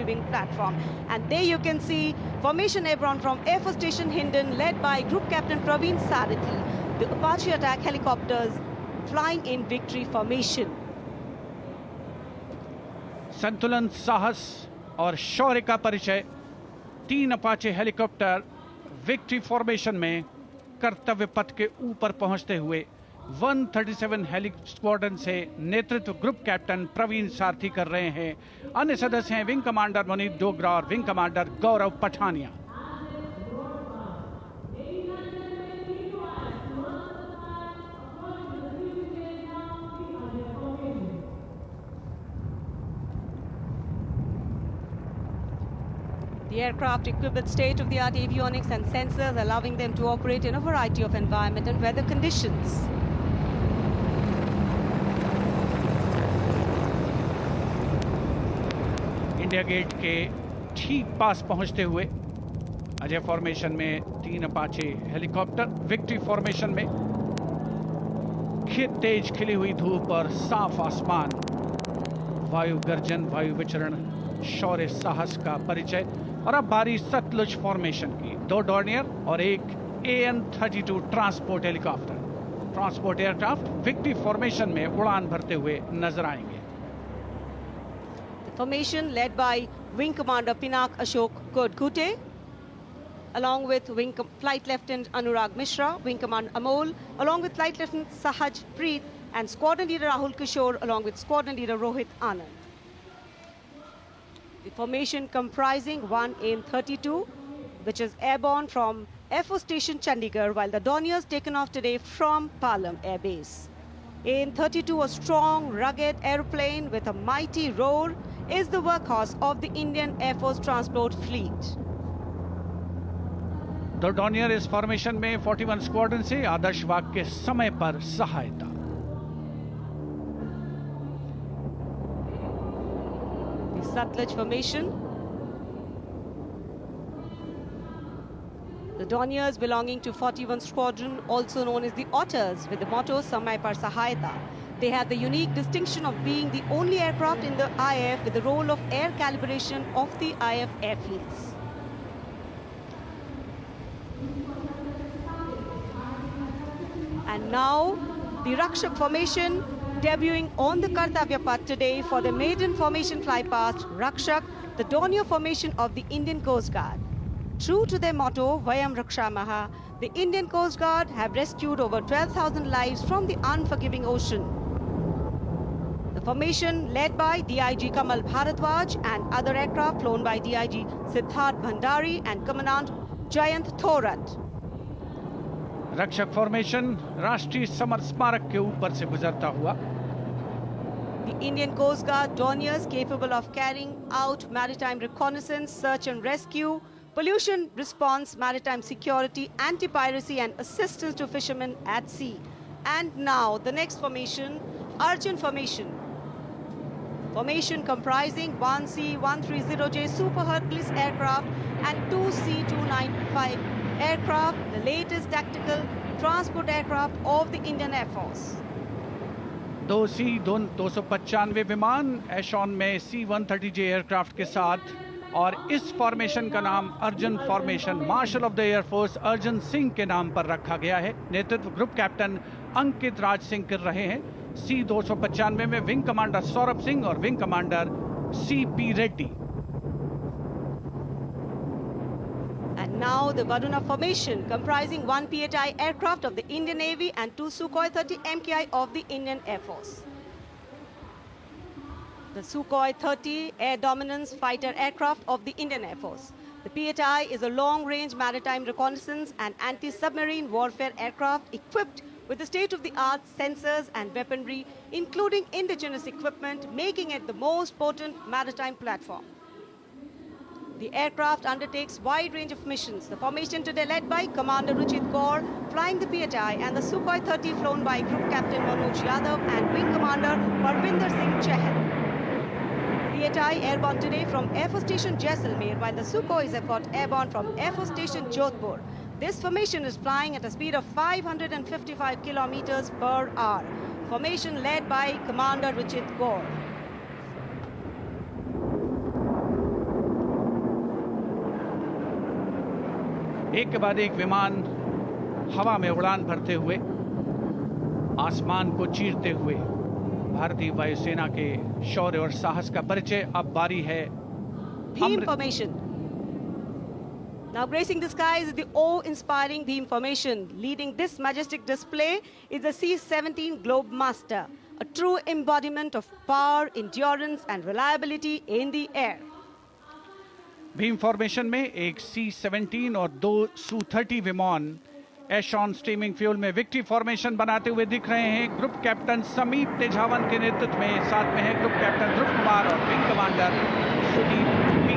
receiving platform. And there you can see formation airborne from Air Force Station Hindon, led by Group Captain Praveen Sarathi. The Apache attack helicopters flying in victory formation. संतुलन, साहस और शौर्य का परिचय 3 Apache helicopter victory formation में कर्तव्य पथ के ऊपर पहुंचते हुए 137 हेली स्क्वाड्रन से नेतृत्व ग्रुप कैप्टन प्रवीण सारथी कर रहे हैं। अन्य सदस्य हैं विंग कमांडर मुनीत डोगरा और wing commander Gaurav Pathania. The aircraft equipped with state-of-the-art avionics and sensors, allowing them to operate in a variety of environment and weather conditions. India Gate के ठीक पास पहुंचते हुए अजय फॉर्मेशन में 3 अपाचे हेलीकॉप्टर विक्ट्री फॉर्मेशन में तेज खिली हुई धूप और साफ आसमान, वायु गर्जन, वायु विचरण, शौर्य साहस का परिचय। और अब बारी सतलुज फॉर्मेशन की। 2 डॉर्नियर और एक AN-32 transport helicopter, transport aircraft victory formation में उड़ान भरते हुए नजर आएंगे। Formation led by Wing Commander Pinak Ashok Kodkute, along with Flight Lieutenant Anurag Mishra, Wing Commander Amol, along with Flight Lieutenant Sahaj Preet, and Squadron Leader Rahul Kishore, along with Squadron Leader Rohit Anand. The formation comprising one AN-32, which is airborne from Air Force Station Chandigarh, while the Dorniers taken off today from Palam Air Base. AN-32, a strong, rugged aeroplane with a mighty roar, is the workhorse of the Indian Air Force transport fleet. The Dornier इस formation में 41 squadron से आदर्श वाक के समय पर सहायता। The Satluj formation. The Dorniers belonging to 41 Squadron, also known as the Otters, with the motto Samay Par Sahayata. They have the unique distinction of being the only aircraft in the IF with the role of air calibration of the IF airfields. And now, the Rakshak formation debuting on the Kartavya Path today for the maiden formation flypast, Rakshak, the Dornier formation of the Indian Coast Guard. True to their motto, Vayam Rakshamaha, the Indian Coast Guard have rescued over 12,000 lives from the unforgiving ocean. The formation led by DIG Kamal Bharadwaj and other aircraft flown by DIG Siddharth Bhandari and Commandant Jayant Thorat. रक्षक formation राष्ट्रीय summer स्मारक के ऊपर से गुजरता हुआ। The Indian Coast Guard Dorniers capable of carrying out maritime reconnaissance, search and rescue, pollution response, maritime security, anti-piracy and assistance to fishermen at sea. And now the next formation, Arjun formation. Formation comprising 1 C-130J Super Hercules aircraft and 2 C-295 aircraft, the latest tactical transport aircraft of the Indian Air Force. 2 C-295 विमान एशॉन में C-130J aircraft के साथ, और इस formation का नाम Arjun formation marshal of the air force Arjun Singh के नाम पर रखा गया है। नेतृत्व ग्रुप कैप्टन अंकित राज सिंह कर रहे हैं। C-295 में विंग कमांडर सौरभ सिंह और wing commander CP Reddy. And now the Varuna formation comprising 1 PHI aircraft of the Indian Navy and 2 Sukhoi 30 MKI of the Indian Air Force. The Sukhoi 30 air dominance fighter aircraft of the Indian Air Force. The PHI is a long-range maritime reconnaissance and anti-submarine warfare aircraft equipped with the state-of-the-art sensors and weaponry, including indigenous equipment, making it the most potent maritime platform. The aircraft undertakes wide range of missions. The formation today led by Commander Ruchit Kaur, flying the PHI, and the Sukhoi 30 flown by Group Captain Manoj Yadav and Wing Commander Parvinder Singh Chahal. PHI airborne today from Air Force Station Jaisalmer, while the Sukhoi is airborne from Air Force Station Jodhpur. This formation is flying at a speed of 555 kilometers per hour. Formation led by Commander Ruchit Kaur. एक के बाद एक विमान हवा में उड़ान भरते हुए, आसमान को चीरते हुए भारतीय वायुसेना के शौर्य और साहस का परिचय। अब बारी है Beam formation. Now gracing the skies is the awe-inspiring beam formation. Leading this majestic display is the C-17 Globemaster, a true embodiment of power, endurance and reliability in the air. Beam formation में एक C-17 और 2 Su-30 विमान एशॉन steaming fuel में victory formation बनाते हुए दिख रहे हैं। ग्रुप कैप्टन समीप तेजावन के नेतृत्व में, साथ में है ग्रुप कैप्टन ध्रुव कुमार और wing commander Sudeep P.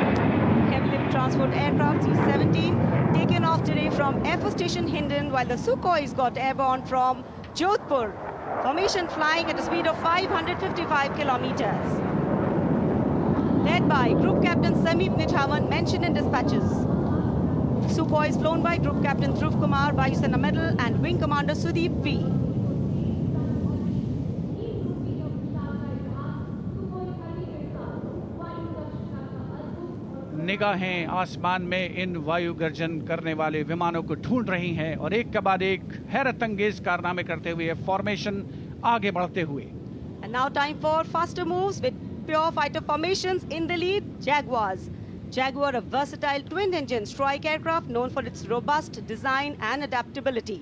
Heavy lift transport aircraft C-17 taken off today from Air Force Station Hindon, while the Sukhois got airborne from Jodhpur. Formation flying at a speed of 555 kilometers. Led by Group Captain Sameep Nithawan, mentioned in dispatches. Sukhoi is flown by Group Captain Dhruv Kumar, Vayusena Medal, and Wing Commander Sudeep P. निगाहें आसमान में इन वायु गर्जन करने वाले विमानों को ढूंढ रही हैं और एक के बाद एक हैरत अंगेज कारनामे करते हुए फॉर्मेशन आगे बढ़ते हुए। And now time for faster moves with pure fighter formations. In the lead, Jaguars. Jaguar, a versatile twin-engine strike aircraft known for its robust design and adaptability,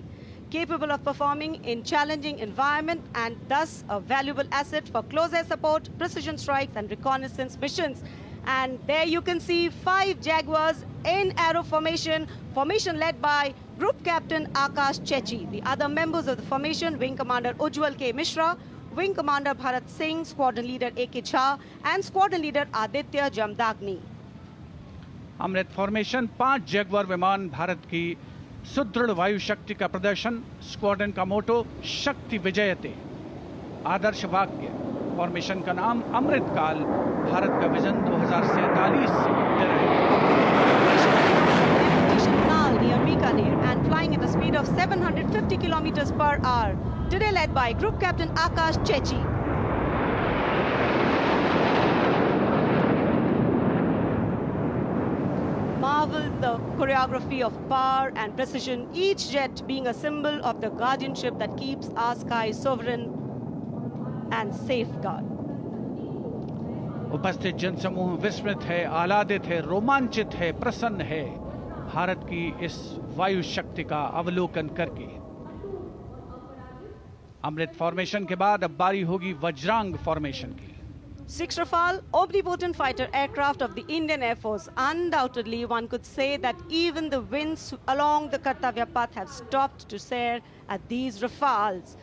capable of performing in challenging environment and thus a valuable asset for close air support, precision strikes and reconnaissance missions. And there you can see 5 Jaguars in arrow formation, formation led by Group Captain Akash Chechi. The other members of the formation, Wing Commander Ujjwal K. Mishra, Wing Commander Bharat Singh, Squadron Leader A.K. Jha and Squadron Leader Aditya Jamdagni. Amrit formation 5 Jaguar विमान, भारत की सुदृढ़ वायु शक्ति का प्रदर्शन। Squadron का मोटो शक्ति विजयते, आदर्श वाक्य। फॉर्मेशन का नाम अमृत काल, भारत का विजन 2047 से Near Bikaner and flying at a speed of 750 kilometers per hour. Today led by Group Captain Akash Chechi. Marvel the choreography of power and precision, each jet being a symbol of the guardianship that keeps our sky sovereign and safeguard. उपस्थित जनसमूह विस्मित है, आह्लादित है, रोमांचित है, प्रसन्न है भारत की इस वायु शक्ति का अवलोकन करके। अमृत फॉर्मेशन के बाद अब बारी होगी वज्रांग फॉर्मेशन की। 6 Rafale, omnipotent fighter aircraft of the Indian Air Force. Undoubtedly, one could say that even the winds along the Kartavya path have stopped to stare at these Rafales.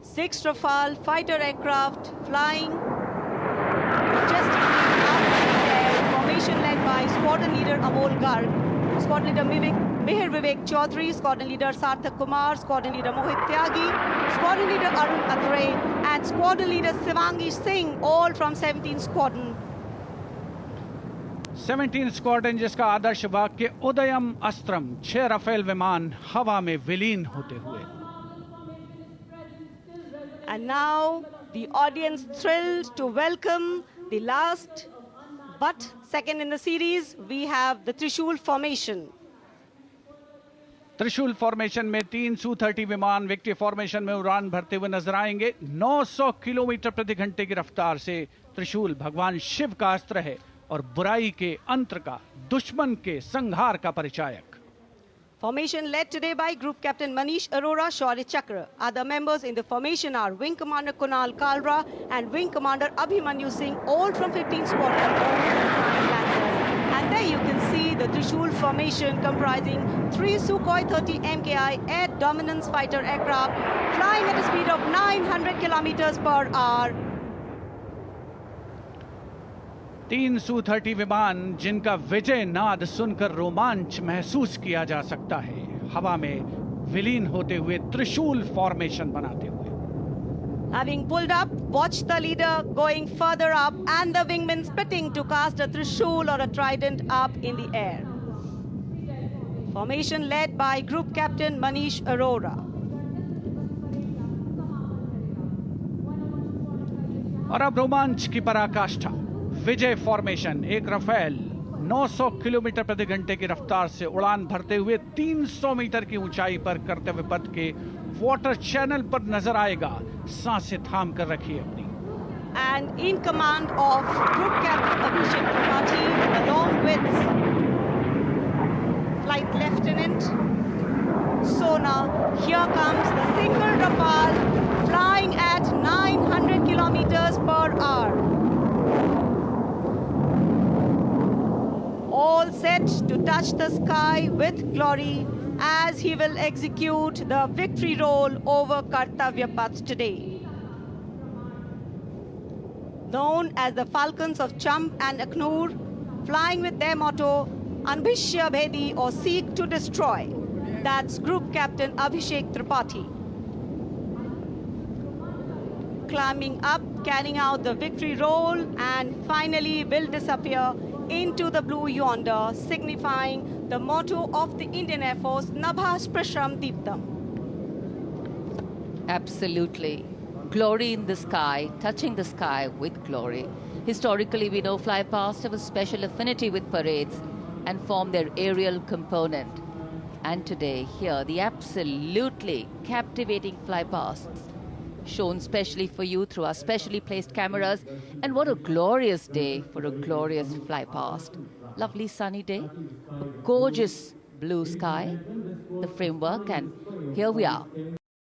6 Rafale fighter aircraft flying majestically out in the air. Formation led by Squadron Leader Amol Garg, Squadron Leader Mihir Vivek Chaudhary, Squadron Leader Sarthak Kumar, Squadron Leader Mohit Tyagi, Squadron Leader Arun Athre, and Squadron Leader Shivangi Singh, all from 17 Squadron. 17 squadron, जिसका आदर्श वाक्य उदयम अस्त्रम, 6 Rafale विमान हवा में विलीन होते हुए। And now the audience thrilled to welcome the last but second in the series. We have the Trishul formation. त्रिशूल formation में 3 Su-30 विमान विक्ट्री फॉर्मेशन में उड़ान भरते हुए नजर आएंगे। 900 किलोमीटर प्रति घंटे की रफ्तार से त्रिशूल भगवान शिव का अस्त्र है और बुराई के अंत का, दुश्मन के संहार का परिचायक। Formation led today by Group Captain Manish Arora, Shaurya Chakra. Other members in the formation are Wing Commander Kunal Kalra and Wing Commander Abhimanyu Singh, all from 15 Squadron Lancers. And there you can see the Trishul formation comprising 3 Sukhoi 30 MKI air dominance fighter aircraft flying at a speed of 900 kilometers per hour. 3 Su-30 विमान जिनका विजय नाद सुनकर रोमांच महसूस किया जा सकता है, हवा में विलीन होते हुए त्रिशूल फॉर्मेशन बनाते हुए। Having pulled up, watch the leader going further up and the wingmen spitting to cast a trishul or a trident up in the air. Formation led by Group Captain Manish Arora. और अब रोमांच की पराकाष्ठा, विजय formation, एक Rafale 900 kilometre प्रति घंटे की रफ्तार से उड़ान भरते हुए 300 मीटर की ऊंचाई पर करते हुए पथ के वाटर चैनल पर नजर आएगा। सांसें थाम कर रखिए अपनी। And in command of Group Captain Abhishek Tripathi, along with Flight Lieutenant Sona, here comes the single Rafale flying at 900 kilometers per hour. All set to touch the sky with glory as he will execute the victory roll over Kartavya Path today. Known as the Falcons of Champ and Aknoor, flying with their motto, Anbhishya Bhedi or Seek to Destroy. That's Group Captain Abhishek Tripathi. Climbing up, carrying out the victory roll, and finally will disappear into the blue yonder, signifying the motto of the Indian Air Force, Nabha Sprisham Deeptam. Absolutely. Glory in the sky, touching the sky with glory. Historically, we know fly past have a special affinity with parades and form their aerial component. And today, here, the absolutely captivating fly pasts shown specially for you through our specially placed cameras. And what a glorious day for a glorious fly past. Lovely sunny day, a gorgeous blue sky, the framework, and here we are